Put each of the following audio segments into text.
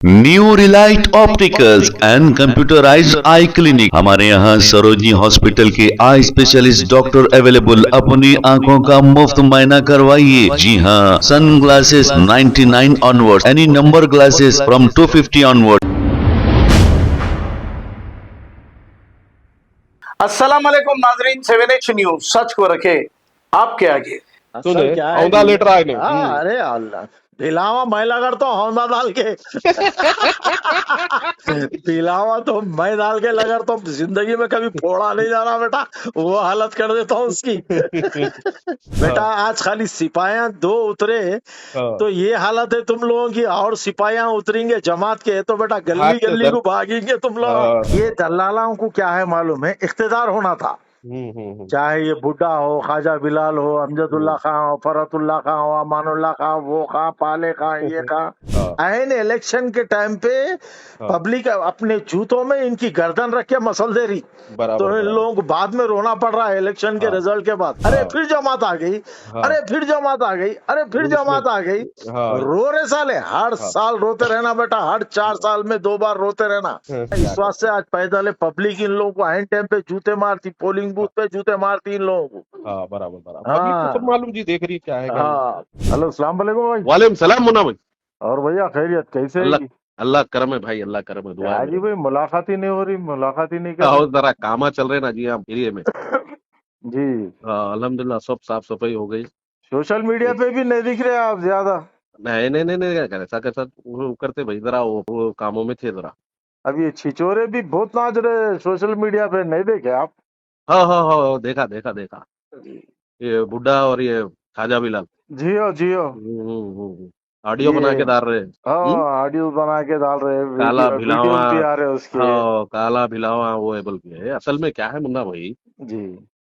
New Relight opticals and computerised I clinic. हमारे यहाँ Sarojini hospital के आई स्पेशलिस्ट डॉक्टर अवेलेबल। अपनी आंखों का मुफ्त मुआयना करवाइए। जी हाँ, sun glasses 99 onward, any number glasses from 250 onward. अस्सलाम वालेकुम नाजरीन, 7H न्यूज सच को रखे आपके आगे। असल क्या है औंधा लेटर आए ने अरे अल्लाह पिलावा मैं लगा तो हौंदा डाल के पिलावा तो मैं डाल के लगा तो जिंदगी में कभी फोड़ा नहीं जाना बेटा, वो हालत कर देता हूँ उसकी। बेटा आज खाली सिपाहियां दो उतरे तो ये हालत है तुम लोगों की, और सिपाहियां उतरेंगे जमात के तो बेटा गली गली को भागेंगे तुम लोग। ये दलालों को क्या है मालूम है, इख्तिदार होना था। चाहे ये बुड्ढा हो, ख्वाजा बिलाल हो, अमजदुल्ला खां हो, फरतुल्ला खां हो, अमानुल्ला खां, वो खां, पाले खां, ये खां, आए इलेक्शन के टाइम पे पब्लिक अपने जूतों में इनकी गर्दन रख के मसल दे रही, तो इन लोगों को बाद में रोना पड़ रहा है इलेक्शन के रिजल्ट के बाद। अरे फिर जमात आ गई, अरे फिर जमात आ गई, अरे फिर जमात आ गई। रो रहे साले, हर साल रोते रहना बेटा, हर 4 साल में 2 बार रोते रहना। इस वास्ते आज पैदल पब्लिक इन लोगों को आइन टाइम पे जूते मारती, पोलिंग बूथ पे जूते मारती इन लोगों को। हाँ बराबर पब्लिक को सब मालूम जी, देख रही क्या है। हाँ हेलो अस्सलाम वालेकुम भाई। वालेकुम सलाम मुन्ना भाई। और भैया खैरियत कैसे है? अल्लाह करम है भाई, अल्लाह करम है, दुआ है जी भाई, मुलाकात ही नहीं हो रही, मुलाकात ही नहीं कर और जरा कामा चल रहे ना जी हम एरिया में। जी अल्हम्दुलिल्लाह सब साफ सफाई हो गई। सोशल मीडिया पे भी नहीं दिख रहे आप ज्यादा। नहीं नहीं नहीं नहीं, कैसा कैसा वो करते भाई, जरा वो कामों में थे जरा। अब ये छिचोरे भी बहुत नाच रहे सोशल मीडिया पे, नहीं देखे आप? हाँ हाँ हाँ, देखा देखा देखा, ये बुड्ढा और ये ख्वाजा बिलाल जियो जियो ऑडियो बना के डाल रहे। ऑडियो बना के डाल रहे, काला भिलावा, वीडियो भी आ रहे उसके। हाँ काला भिलावा वो है बल्कि है। असल में क्या है मुन्ना भाई जी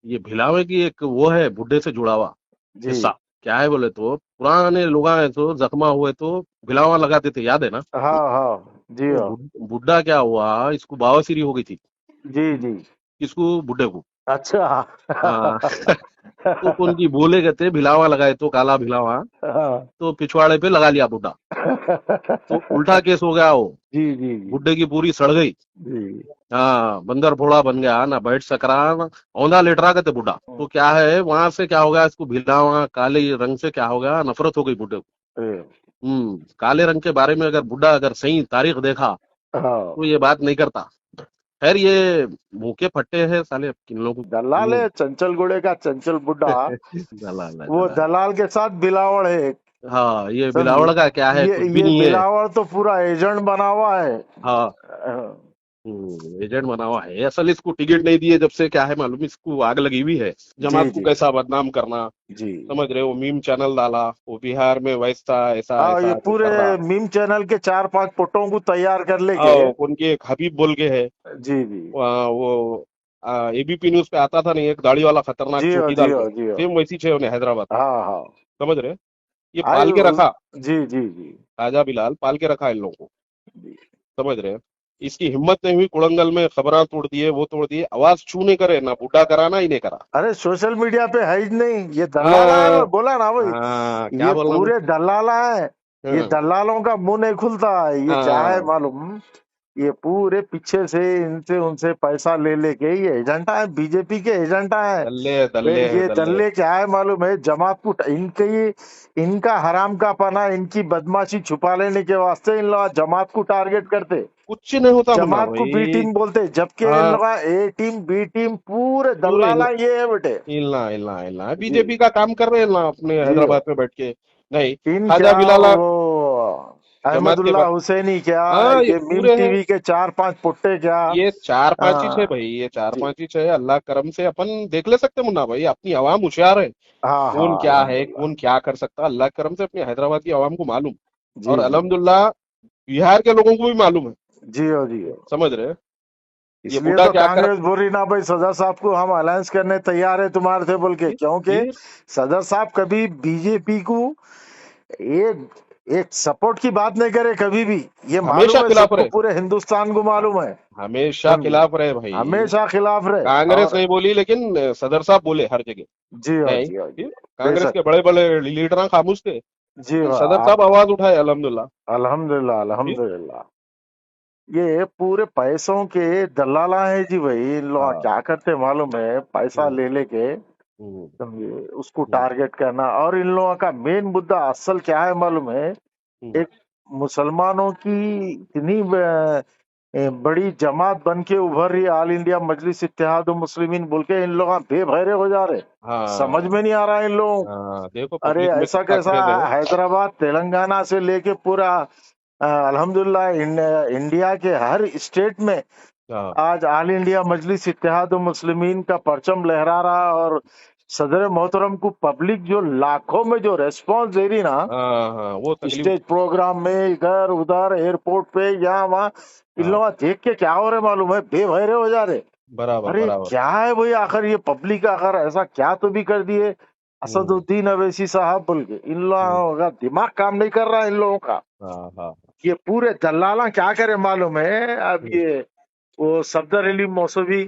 ये भिलावे की एक वो है बुड्ढे से जुड़ा हुआ जी हिस्सा। क्या है बोले तो पुराने लोग हैं तो जख्मा हुए तो भिलावा लगाते थे, याद है ना? हाँ हाँ जी तो बुड्ढा क्या हुआ, इसको बवासीर हो गई थी। जी जी किसको? बुड्ढे को। अच्छा हाँ तो उनकी बोले कहते भिलावा लगाए तो काला भिलावा, हाँ। तो पिछवाड़े पे लगा लिया बुड्ढा, तो उल्टा केस हो गया वो। जी जी जी बुड्ढे की पूरी सड़ गई। जी हाँ बंदर फोड़ा बन गया ना, बैठ सकरा ना, औंधा लेटरा कहते बुड्ढा। तो क्या है वहां से क्या हो गया, इसको भिलावा काले रंग से क्या हो गया, नफरत हो गई बुड्ढे को। ए, काले रंग के बारे में अगर बुड्ढा अगर सही तारीख देखा हाँ। तो ये बात नहीं करता। खैर ये भूखे फट्टे हैं साले किन लोगों को। दलाल है चंचल घोड़े का चंचल बुड्ढा दलाल है, वो दलाल के साथ बिलावड़ है। हाँ ये बिलावड़ का क्या है, कुछ भी नहीं है। बिलावड़ तो पूरा एजेंट बना हुआ है। हाँ एजेंट बना हुआ है। असल इसको टिकट नहीं दिए जब से क्या है मालूम, इसको आग लगी हुई है जमात को कैसा बदनाम करना। जी समझ रहे हो, मीम चैनल डाला वो बिहार में वैसा ऐसा ये पूरे मीम चैनल के 4-5 फोटो को तैयार कर लेके उनके एक हबीब बोल के है। जी जी वो एबीपी न्यूज पे आता था नहीं, एक दाढ़ी वाला खतरनाक चौकीदार, सेम वैसी छे उन्हें हैदराबाद। हाँ हाँ समझ रहे, ये पाल के रखा। जी जी जी ख्वाजा बिलाल पाल के रखा इन लोगों को। समझ रहे, इसकी हिम्मत नहीं हुई, कुड़ंगल में खबरां तोड़ दिए, वो तोड़ दिए, आवाज छू नहीं करे ना, बुड्ढा करा ना ही नहीं करा। अरे सोशल मीडिया पे है ही नहीं, ये दलाला है, बोला ना भाई ये पूरे दलाला है। ये दलालों का मुंह नहीं खुलता। ये क्या है मालूम, ये पूरे पीछे से इनसे उनसे पैसा ले लेके ये एजेंटा है, बीजेपी के एजेंटा है। ये दल्ले क्या है मालूम है, जमात को इनका हराम का पना, इनकी बदमाशी छुपा लेने के वास्ते इन लोग जमात को टारगेट करते। कुछ नहीं होता, जमात को बी टीम बोलते, जबकि इन लोग ए टीम बी टीम पूरे दलाला ये है बेटे। इल्ला बीजेपी का काम कर रहे हैं ना अपने हैदराबाद में बैठ के। नहीं ख्वाजा बिलाल, अहमदुल्ला हुसैनी क्या, ये मीम टीवी के 4-5 पुट्टे क्या, ये 4-5 ही है भाई, ये 4-5 ही है। अल्लाह करम से अपन देख ले सकते मुन्ना भाई, अपनी आवाम होशियार है। कौन क्या है, कौन क्या कर सकता, अल्लाह करम से अपनी हैदराबाद की आवाम को मालूम, और अल्हम्दुलिल्लाह बिहार के लोगों को भी मालूम है। जी समझ रहे, ये बुड्ढा तो कांग्रेस बोल रही ना भाई सदर साहब को हम अलायंस करने तैयार है तुम्हारे से बोल के, क्योंकि सदर साहब कभी बीजेपी को एक सपोर्ट की बात नहीं करे कभी भी। ये हमेशा खिलाफ रहे, पूरे हिंदुस्तान को मालूम है, हमेशा खिलाफ रहे भाई, हमेशा खिलाफ रहे। कांग्रेस नहीं बोली लेकिन सदर साहब बोले हर जगह। जी कांग्रेस के बड़े बड़े लीडर खामोश थे, जी सदर साहब आवाज उठाए अल्हम्दुलिल्लाह। अल्हम्दुलिल्लाह जी अल्हम्दुलिल्लाह। ये पूरे पैसों के दलाला है जी भाई। इन लोग हाँ। क्या करते मालूम है, पैसा हम्म, ले लेके हम्म, समझे उसको हम्म, टारगेट करना। और इन लोगों का मेन मुद्दा असल क्या है मालूम है, हम्म, एक मुसलमानों की इतनी बड़ी जमात बन के उभर रही, ऑल इंडिया मजलिस इत्तेहाद मुस्लिमीन बोल के, इन लोग बेबहरे हो जा रहे। समझ हाँ में नहीं आ रहा है इन लोगों को। हाँ, देखो अरे पब्लिक में ऐसा कितना कैसा, क्रेज है। हैदराबाद तेलंगाना से लेके पूरा अल्हम्दुलिल्लाह इंडिया के हर स्टेट में हाँ आज ऑल इंडिया मजलिस इत्तेहाद मुस्लिमीन का परचम लहरा रहा। और सदर मोहतरम को पब्लिक जो लाखों में जो रेस्पॉन्स दे रही ना, हाँ हाँ, वो तकलीफ। स्टेज प्रोग्राम में, इधर उधर, एयरपोर्ट पे, यहाँ वहाँ, इन हाँ, लोग देख के क्या हो रहे मालूम है, बेबहरे हो जा रहे। बराबर अरे बराबर। क्या है भाई, आखिर ये पब्लिक आखिर ऐसा क्या तो भी कर दिए हम्म, असदुद्दीन अवैसी साहब बोल के। इन हम्म, लोगों का दिमाग काम नहीं कर रहा है इन लोगों का। हाँ हाँ। ये पूरे दलाला क्या करे मालूम है, अब हम्म, ये वो सफदर अली मौसवी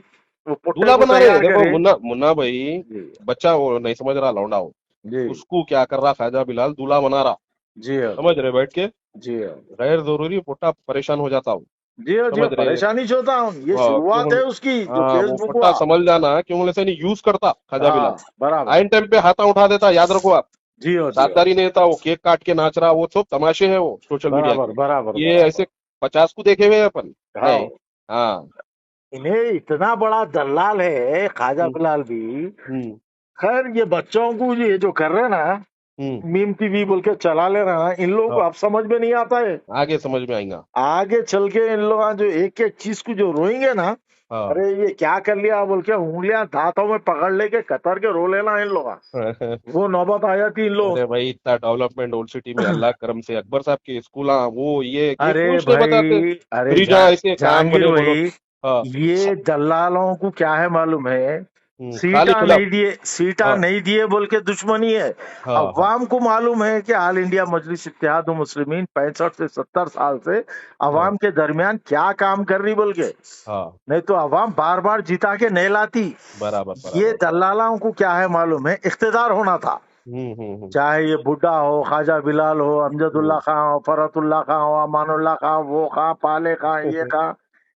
वो पुट्टे दूल्हा को बना रहे, तैयार देखो करे। मुन्ना मुन्ना भाई, जी बच्चा वो नहीं समझ रहा, लौंडा हो, जी उसको क्या कर रहा ख्वाजा बिलाल, दूल्हा बना रहा, जी हाँ समझ रहे, बैठ के जी हाँ गैर जरूरी पोटा परेशान हो जाता हूँ, जी हाँ जी हाँ, समझ रहे। परेशानी से होता हूँ। ये शुरुआत क्यों, है उसकी जो हाँ वो फेसबुक पोटा हुआ। समझ जाना, क्यों से नहीं यूज करता ख्वाजा हाँ बिलाल, बराबर। आइन टाइम पे हाथा उठा देता, याद रखो आप। जी हाँ जी हाँ साझेदारी नहीं था, वो केक काट के नाच रहा, वो सब तमाशे है वो सोशल मीडिया बराबर के। बराबर ये बराबर। ऐसे 50 को देखे हुए हैं अपन। हाँ, नहीं। हाँ। इन्हें इतना बड़ा दलाल है ख्वाजा हम्म, बिलाल भी। हम्म, खैर ये बच्चों को ये जो कर रहे हैं ना, हम्म, मीम टीवी बोल के चला ले रहा है, इन लोगों को हाँ, अब समझ में नहीं आता है। आगे समझ में आएगा। आगे चल के इन लोग जो एक एक चीज को जो रोएंगे ना, हाँ। अरे ये क्या कर लिया बोल के उंगलियां दांतों में पकड़ लेके कतर के रो लेना इन लोग। वो नौबत आ जाती इन लोग। अरे भाई, इतना डेवलपमेंट ओल्ड सिटी में अल्लाह करम से, अकबर साहब के स्कूल, वो ये अरे कुछ नहीं बताते। भाई, अरे फ्री जहाँ ऐसे काम जहांगीर बने बोलो। भाई, हाँ। ये दलालों को क्या है मालूम है, खाली सीटा खिलाफ। नहीं दिए, सीटा हाँ नहीं दिए बोल के दुश्मनी है। हाँ हाँ अवाम को मालूम है कि ऑल इंडिया मजलिस इत्तेहाद मुस्लिमीन 65 से 70 साल से हाँ अवाम के दरमियान क्या काम कर रही बोल के। हाँ, नहीं तो अवाम बार बार जिता के नहीं लाती। बराबर ये बराबर बराबर। दलालों को क्या है मालूम है, इख्तिदार होना था। हम्म। चाहे ये बुड्ढा हो, ख्वाजा बिलाल हो, अमजदुल्ला हम्म, खां हो, फरतुल्ला खां हो, अमानुल्लाह खां, वो खां, पाले खां, ये खां,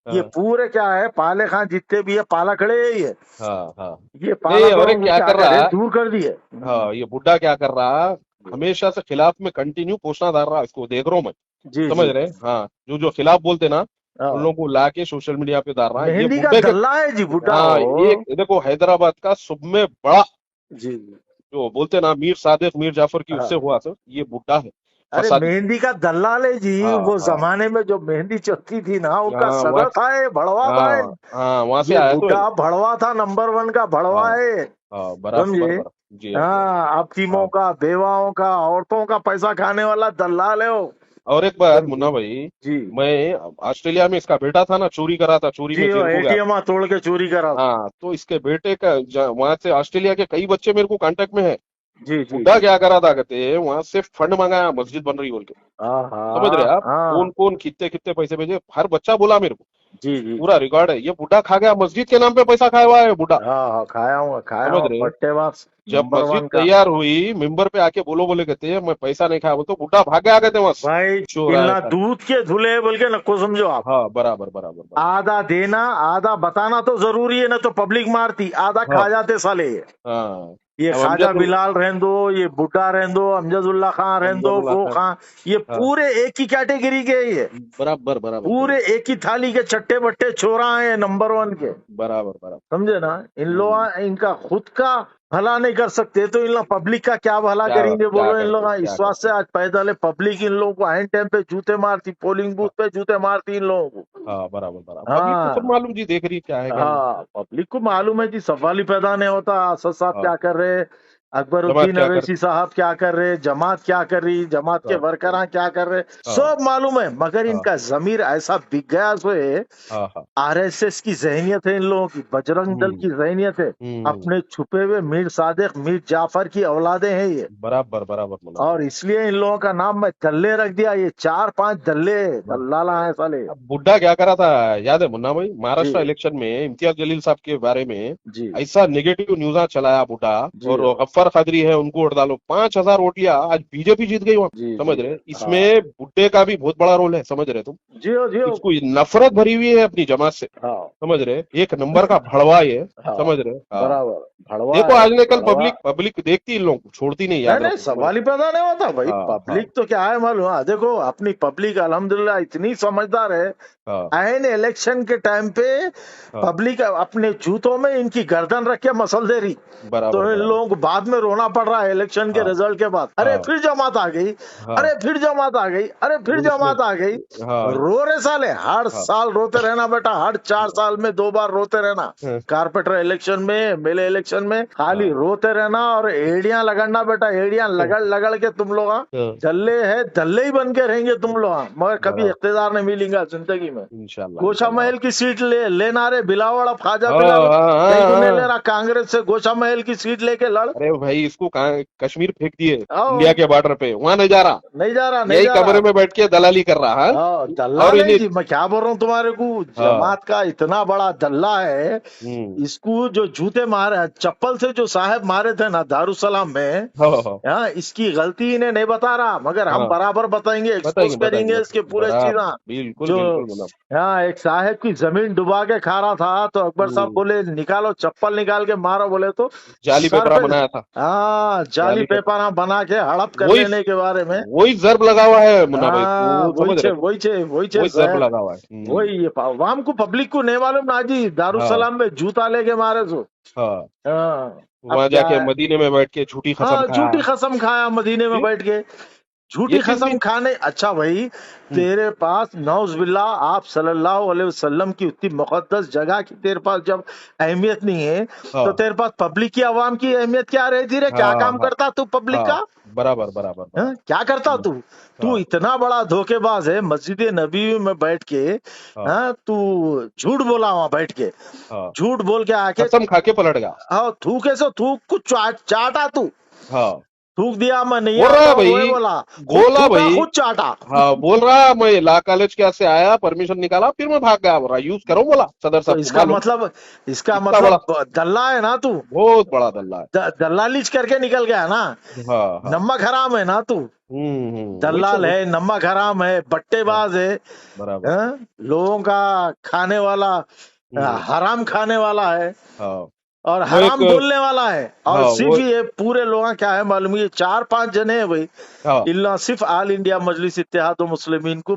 ये हाँ पूरे क्या है, पाले खां जितने भी है पाला खड़े है ये। हाँ हाँ। ये पाला नहीं, और खड़ों एक को क्या क्या कर करे, रहा। दूर कर दिए। हाँ, ये बुड्ढा क्या कर रहा, हमेशा से खिलाफ में कंटिन्यू पोषणा डाल रहा, इसको देख रहा हूं मैं, जी समझ जी रहे। हाँ, जो जो खिलाफ बोलते ना, उन हाँ। लोगों को ला के सोशल मीडिया पे डाल रहा है, ये मेहंदी का बुड्ढे के। दल्ला है जी बुड्ढा हाँ, ये हो। देखो हैदराबाद का सब में बड़ा, जी जो बोलते ना मीर सादिक मीर जाफर की, उससे हाँ। हुआ सर, ये बुड्ढा है अरे फसादी। मेहंदी का दल्लाल है जी। हाँ वो हाँ जमाने में जो मेहंदी चलती थी ना, उसका हाँ, वहाँ। सदर था ये, भड़वा था ये। हाँ हाँ, वहां से ये आया तो। बुड्ढा भड़वा था, नंबर 1 का भड़वा हाँ है। हाँ, बराबर समझे। बराबर। जी हाँ, जी हाँ, अफीमों हाँ। का, बेवाओं का, औरतों का पैसा खाने वाला दल्लाल है वो। और एक बात समझे। मुन्ना भाई, जी मैं ऑस्ट्रेलिया में इसका बेटा था ना, चोरी करा था, चोरी जी, में वो जेल को गया। एटीएम तोड़ के चोरी करा। हाँ, तो इसके बेटे का वहां से ऑस्ट्रेलिया के कई बच्चे मेरे को कांटेक्ट में है। जी जी बुड्ढा जी। क्या करा था, कहते वहां से फंड मंगाया, मस्जिद बन रही बोल के, हाँ समझ रहे हाँ आप, कौन हाँ। कौन कितने कितने पैसे भेजे, हर बच्चा बोला मेरे को, जी जी पूरा जी। रिकॉर्ड है। ये बुड्ढा खा गया, मस्जिद के नाम पे पैसा खाया हुआ है बुड्ढा, हाँ हाँ, खाया समझ हूँ रहे। बट्टेबाज जब नंबर मस्जिद 1 का। तैयार हुई, मेंबर पे आके बोलो, बोले कहते हैं मैं पैसा नहीं खाया, बोल तो बुड्ढा भाग गया, कहते वहां से। भाई चोर आया इल्ला सारे। दूध के धुले बोल के नको समझो आप। हाँ, बराबर बराबर बराबर। आधा देना, आधा बताना तो जरूरी है ना, तो पब्लिक मारती, आधा हाँ खा जाते साले। हाँ। ये अब ख्वाजा अमजद। बिलाल रहन दो, ये बुड्ढा रहन दो, अमजदुल्ला खां रहन दो, अमजदुल्ला वो खान। खां, ये हाँ, पूरे एक ही कैटेगरी के ये। बराबर बराबर पूरे बराबर एक ही थाली के चट्टे बट्टे छोरा हैं नंबर 1 के। बराबर बराबर। समझे ना। इन हम्म, लोग इनका खुद का भला नहीं कर सकते तो इन लोग पब्लिक का क्या भला क्या करेंगे क्या बोलो। इन लोग करते, क्या इस बात से करते। आज पैदल है पब्लिक, इन लोगों को आइन टाइम पे जूते मारती, पोलिंग बूथ हाँ पे जूते मारती इन लोगों को। हाँ, बराबर बराबर, पब्लिक को सब हाँ मालूम जी, देख रही है क्या है क्या नहीं। हाँ, पब्लिक को मालूम है जी, सवाल ही पैदा नहीं होता। असद साहब हाँ, क्या कर रहे, जमात अकबरुद्दीन क्या अवैसी करती। साहब क्या कर रहे, जमात क्या कर रही, जमात के हाँ वर्करां क्या कर रहे, हाँ सब मालूम है। मगर हाँ इनका जमीर ऐसा बिक गया सो है। हाँ हाँ। आरएसएस की जहनियत है इन लोगों की, बजरंग दल हम्म की जहनियत है। हम्म, अपने छुपे हुए मीर सादिक मीर जाफर की औलादे हैं ये। बराबर बराबर मुन्ना भाई। और इसलिए इन लोगों का नाम मैं दल्ले रख दिया। ये 4-5 दल्ले हाँ। दल्लाला है साले। अब बुड्ढा क्या करा था, याद है मुन्ना भाई, जी महाराष्ट्र इलेक्शन में इम्तियाज जलील साहब के बारे में जी ऐसा नेगेटिव न्यूज़ चलाया बुड्ढा, जी और गफ्फार जब्बार कादरी है उनको वोट डालो, 5,000 वोट लिया, आज बीजेपी जीत गई वहां। जी समझ जी रहे, इसमें बुड्ढे का भी बहुत बड़ा रोल है, समझ रहे तुम। जियो जियो इसको नफरत भरी हुई है अपनी जमात से, हाँ समझ रहे, एक नंबर का भड़वा ये, हाँ समझ रहे। हाँ, बराबर भड़वा देखो है आज ने कल भड़वा। पब्लिक देखती इन लोगों को, छोड़ती नहीं, नहीं याद नहीं रखो, समझ सवाल ही पैदा नहीं होता भाई। रहे। हाँ हाँ पब्लिक तो क्या है मालूम, हाँ देखो अपनी पब्लिक अल्हम्दुलिल्लाह इतनी समझदार है। हाँ आइन इलेक्शन के टाइम पे हाँ, पब्लिक अपने जूतों में इनकी गर्दन रख के मसल दे रही। तो बराबर इन बराबर। लोगों को बाद में रोना पड़ रहा है इलेक्शन के हाँ रिजल्ट के बाद, अरे हाँ फिर जमात आ गई, हाँ, अरे फिर जमात आ गई, अरे फिर वो इसमें, जमात आ गई। हाँ रो रहे साले, हर हाँ साल रोते रहना बेटा, हर 4 साल में 2 बार रोते रहना। हाँ कारपेटर इलेक्शन में, एमएलए इलेक्शन में खाली हाँ रोते रहना और एड़ियां लगड़ना बेटा, एड़ियां लगड़ लगड़ के तुम लोग हाँ, दल्ले है, दल्ले ही बन के रहेंगे तुम लोग, मगर कभी बराबर, इख्तिदार नहीं मिलेगा जिंदगी में। इंशाल्लाह गोशा इंशाल्लाह। महल की सीट लेना रे बिलावल, अब खाजा हाँ बिलावल हाँ कहीं को नहीं ले हाँ, रहा, कांग्रेस से गोशा महल की सीट लेके लड़। अरे भाई इसको कहाँ कश्मीर फेंक दिए, आओ इंडिया के बॉर्डर पे, वहां नहीं जा रहा, नहीं जा रहा, नहीं यही जा रहा। कमरे में बैठ के दलाली कर रहा है। दल्ला और नहीं इन्हें, जी, मैं क्या बोल रहा हूँ तुम्हारे को, हाँ, जमात का इतना बड़ा दल्ला है। इसको जो जूते मारे, चप्पल से जो साहब मारे थे ना दारुसलाम में, हाँ हाँ हाँ इसकी गलती इन्हें नहीं बता रहा, मगर हम हाँ, बराबर बताएंगे, एक्सपोज बताएंगे करेंगे बताएंगे इसके पूरे बराबर, चीजा। बिल्कुल जो बिल्कुल मतलब। हाँ एक साहब की जमीन डुबा के खा रहा था, तो अकबर साहब बोले निकालो चप्पल, निकाल के मारो, बोले तो जाली सर पेपरा पे, बनाया था, हाँ जाली जाली पेपर, पेपरा बना के हड़प कर वही लेने के बारे में। वही जर्ब लगा हुआ है मुन्ना भाई, हाँ तू समझ रहे, वही छे वही जर्ब जहर, लगा हुआ है। वही ये आवाम को पब्लिक को नहीं मालूम ना जी, हाँ दारुसलाम में जूता लेके मारे तो। हाँ, हाँ अब वहां क्या जाके है, मदीने में बैठ के झूठी कसम हाँ खाया। झूठी कसम खाया मदीने में फिर बैठ के, ये झूठी चीज भी, कसम खाने। अच्छा भाई तेरे पास नौजुबिल्ला आप सल्लल्लाहु अलैहि वसल्लम की उतनी मुकद्दस जगह की तेरे पास जब अहमियत नहीं है, तो हाँ तेरे पास पब्लिक की आवाम की अहमियत क्या रहती रे, क्या हाँ काम हाँ करता तू पब्लिक हाँ, का? बराबर बराबर हाँ? बराबर। क्या करता तू? तू हाँ इतना बड़ा धोखेबाज है, मस्जिद नबी में बैठ के, हाँ हाँ तू झूठ बोला वहां बैठ के, हाँ, झूठ बोल के आके, कसम खा के पलट गया। हाँ थूक कैसे, थूक कुछ चाटा तू, हाँ, थूक दिया मैं नहीं बोल रहा आता है हूँ, भाई, वही बोला, खुद बोला थूका भाई, खुद चाटा। हाँ बोल रहा मैं ला कॉलेज क्या से आया, परमिशन निकाला, फिर मैं भाग गया, बोल रहा यूज करो, बोला सदर तो साहब को मालूम, इसका इतना बड़ा, मतलब दल्ला है ना तू, बहुत बड़ा दल्ला है। दल्लालीच करके निकल गया ना, हाँ हाँ, नमक हराम है ना तू, वही दल्लाल तो, है, नमक हराम है, हाँ, बट्टेबाज है, बराबर, हाँ? लोगों का खाने वाला, हम्म, हराम खाने वाला है हाँ, और वो एक, हराम बोलने वाला है। और हाँ सिर्फ वो, ये पूरे लोग क्या है मालूम, ये 4-5 जने हैं भाई, हाँ, इल्ला सिर्फ आल इंडिया मजलिस इत्तेहाद मुस्लिमीन को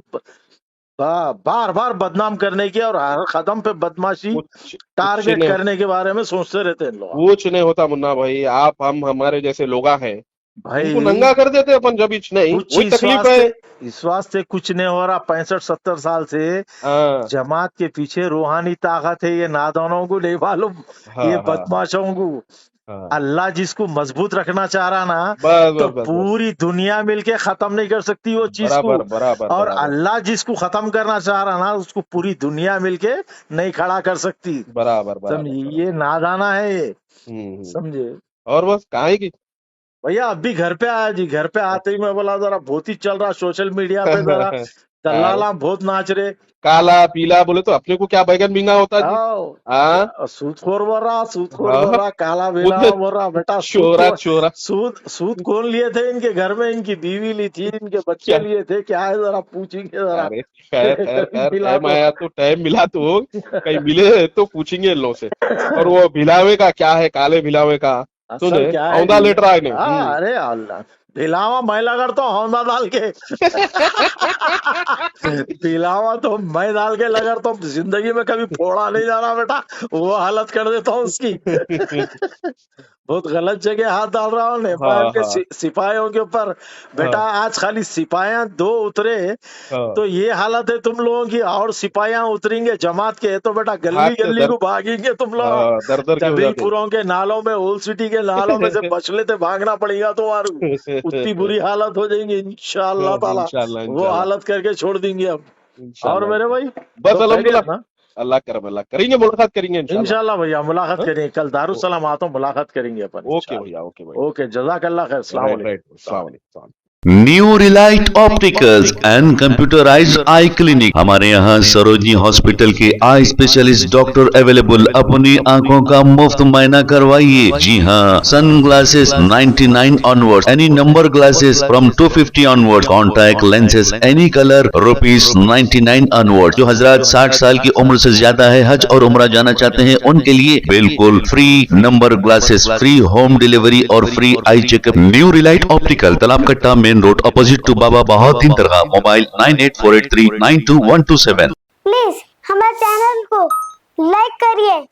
बार बार बदनाम करने की और हर कदम पे बदमाशी कुछ टारगेट नहीं, करने के बारे में सोचते रहते हैं लोग। कुछ नहीं होता मुन्ना भाई, आप हम हमारे जैसे लोग हैं, इनको भाई नंगा कर देते अपन, जब इच नहीं, कुछ वही तकलीफ है। इस वास्ते कुछ नहीं हो रहा, 65-70 साल से हाँ जमात के पीछे रूहानी ताकत है, ये नादानों को नहीं मालूम, ये हाँ हाँ बदमाशों को। हाँ, अल्लाह जिसको मजबूत रखना चाह रहा ना, बस तो बस बस बस, पूरी दुनिया मिलके खत्म नहीं कर सकती वो चीज को, बराबर बराबर और बराबर, अल्लाह जिसको खत्म करना चाह रहा ना, उसको पूरी दुनिया मिलके नहीं खड़ा कर सकती। बराबर बराबर समझिए, बराबर। ये नादाना है ये, हम्म, समझे और बस कहाँ है कि भैया। अभी घर पे आया जी, घर पे आते ही मैं बोला जरा बहुत ही चल रहा सोशल मीडिया पे, जरा अरे, दल्लाला बहुत नाच रहे। काला पीला बोले तो अपने को क्या बैगन भींगा होता जी। आओ हाँ सूदखोर बोल रहा, सूदखोर बोल हाँ, रहा, काला खुद बेला बोल रहा, बेटा सूद चोरा को, चोरा, सूद कौन लिए थे इनके घर में, इनकी बीवी ली थी, इनके बच्चे क्या, लिए थे, क्या है जरा पूछेंगे जरा। अरे खैर खैर खैर, मिला टाइम तो आया तो, टाइम मिला तो कहीं मिले तो पूछेंगे इन लोगों से। और वो भिलावे का क्या है, काले भिलावे का असल सुने, क्या है औंधा जी, लेट रहा है ने। हाँ अरे अल्लाह, भिलावा मैं लगड़ता हूँ हौंदा डाल के। भिलावा तो मैं डाल के लगड़ता हूँ, जिंदगी में कभी फोड़ा नहीं जा रहा बेटा, वो हालत कर देता हूँ उसकी। बहुत गलत जगह हाथ डाल रहा हूँ नेपाल हाँ के हाँ सिपाहियों के ऊपर बेटा। हाँ आज खाली सिपाहियां 2 उतरे हाँ, तो ये हालत है तुम लोगों की, और सिपाहियां उतरेंगे जमात के तो बेटा हाथ गली से गली को भागेंगे तुम लोग। हाँ, दर दर के हो जाते। जबीलपुरों के नालों में, ओल्ड सिटी के नालों में से बच लेते भागना पड़ेगा तुम्हारू, उतनी बुरी हालत हो जाएगी इंशाअल्लाह ताला, इंशाल्लाह वो इंशाल्लाह हालत करके छोड़ देंगे अब। और इंशाल्लाह मेरे भाई बस तो खैरियत अल्हम्दुलिल्लाह, ना? अल्लाह करम, अल्लाह करेंगे, मुलाकात करेंगे इंशाल्लाह। इंशाल्लाह भैया मुलाकात हाँ? करेंगे, कल दारुसलाम आता हूँ, मुलाकात करेंगे अपन ओके इंशाल्लाह। भैया, ओके भैया, ओके जज़ाकल्लाह खैर, अस्सलाम राइट वालेकुम। राइट, अस्सलाम वालेकुम। New Relight opticals and computerised I clinic. हमारे यहाँ सरोजनी हॉस्पिटल के आई स्पेशलिस्ट डॉक्टर अवेलेबल। अपनी आंखों का मुफ्त मुआयना करवाइए। जी हाँ, sun glasses 99 onward, any number glasses from 250 onward, contact lenses any colour ₹99 onward. जो हजरात 60 साल की उम्र से ज्यादा है, हज और उम्रा जाना चाहते हैं, उनके लिए बिल्कुल free number glasses, free home delivery और free eye checkup. New relight optical, Talab Katta, main road, opposite to Baba Bahauddin दरगाह। मोबाइल 9848392127। प्लीज हमारे चैनल को लाइक करिए।